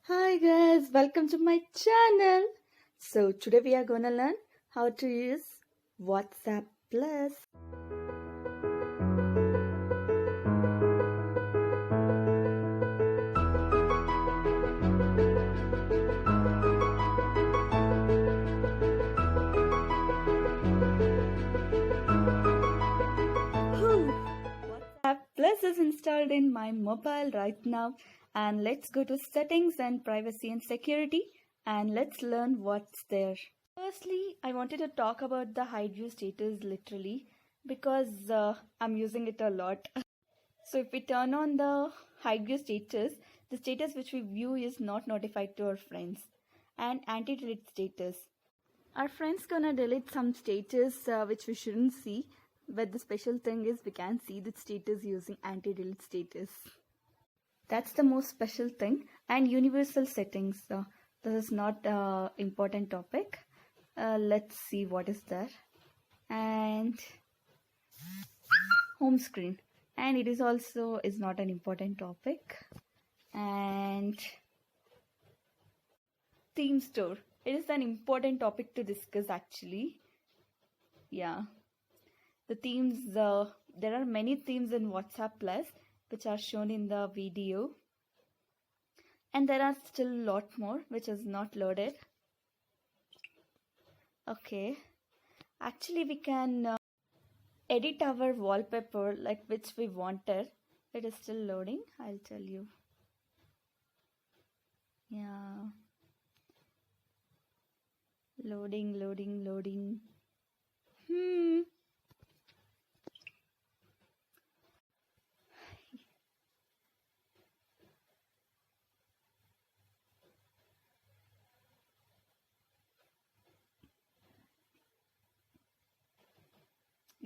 Hi guys, welcome to my channel. So today we are gonna learn how to use WhatsApp Plus. Whew. WhatsApp Plus is installed in my mobile right now, and let's go to settings and privacy and security and let's learn what's there. Firstly, I wanted to talk about the hide view status literally because I'm using it a lot. So if we turn on the hide view status, the status which we view is not notified to our friends. And anti-delete status. Our friends gonna delete some status which we shouldn't see, but the special thing is we can see the status using anti-delete status. That's the most special thing. And universal settings. This is not important topic. Let's see what is there. And home screen, and it is also is not an important topic. And theme store, it is an important topic to discuss actually. Yeah, the themes, there are many themes in WhatsApp Plus which are shown in the video, and there are still a lot more which is not loaded. Okay, actually we can edit our wallpaper like which we wanted. It is still loading, I'll tell you. Yeah, loading.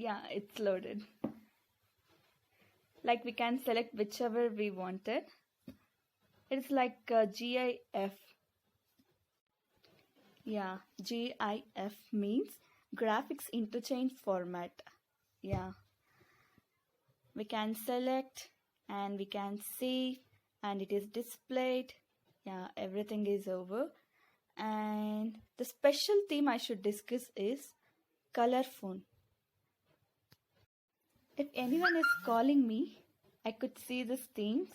Yeah, it's loaded. Like we can select whichever we wanted. It's like GIF. Yeah, GIF means graphics interchange format. Yeah, we can select and we can save and it is displayed. Yeah, everything is over. And the special theme I should discuss is color phone. If anyone is calling me, I could see these themes.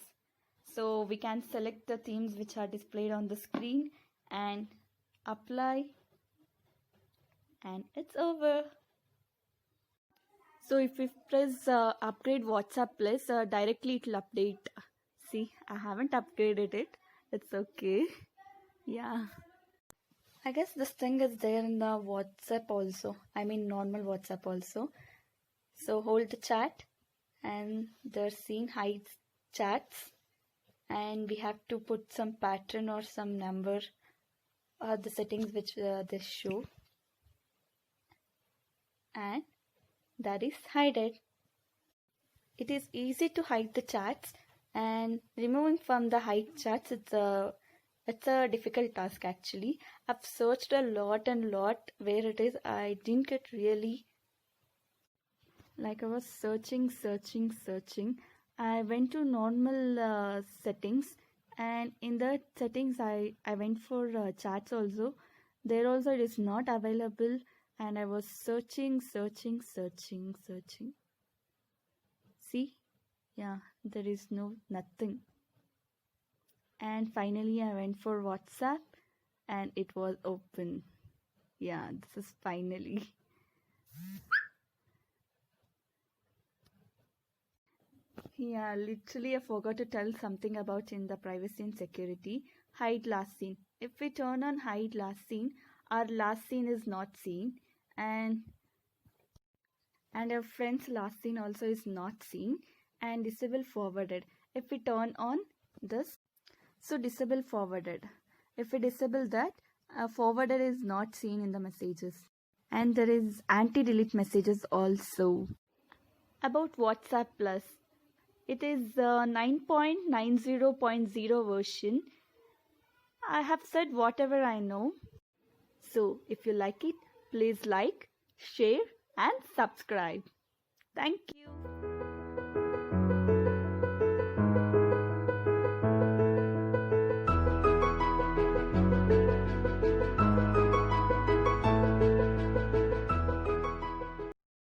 So we can select the themes which are displayed on the screen and apply, and it's over. So if we press upgrade WhatsApp Plus, directly it will update. See, I haven't upgraded it. It's okay. Yeah. I guess this thing is there in the WhatsApp also. I mean normal WhatsApp also. So hold the chat and the scene hides chats, and we have to put some pattern or some number, the settings which they show, and that is hide it. It is easy to hide the chats, and removing from the hide chats, it's a difficult task actually. I've searched a lot where it is. I didn't get really, like I was searching. I went to normal settings, and in the settings I went for chats also. There also it is not available, and I was searching. See, yeah, there is nothing. And finally I went for WhatsApp and it was open. Yeah, this is finally. Yeah, literally I forgot to tell something about in the privacy and security. Hide last seen. If we turn on hide last seen, our last scene is not seen, and our friend's last scene also is not seen. And disable forwarded. If we turn on this, so disable forwarded. If we disable that, forwarded is not seen in the messages. And there is anti-delete messages also. About WhatsApp Plus, it is 9.90.0 version. I have said whatever I know. So if you like it, please like, share and subscribe. Thank you.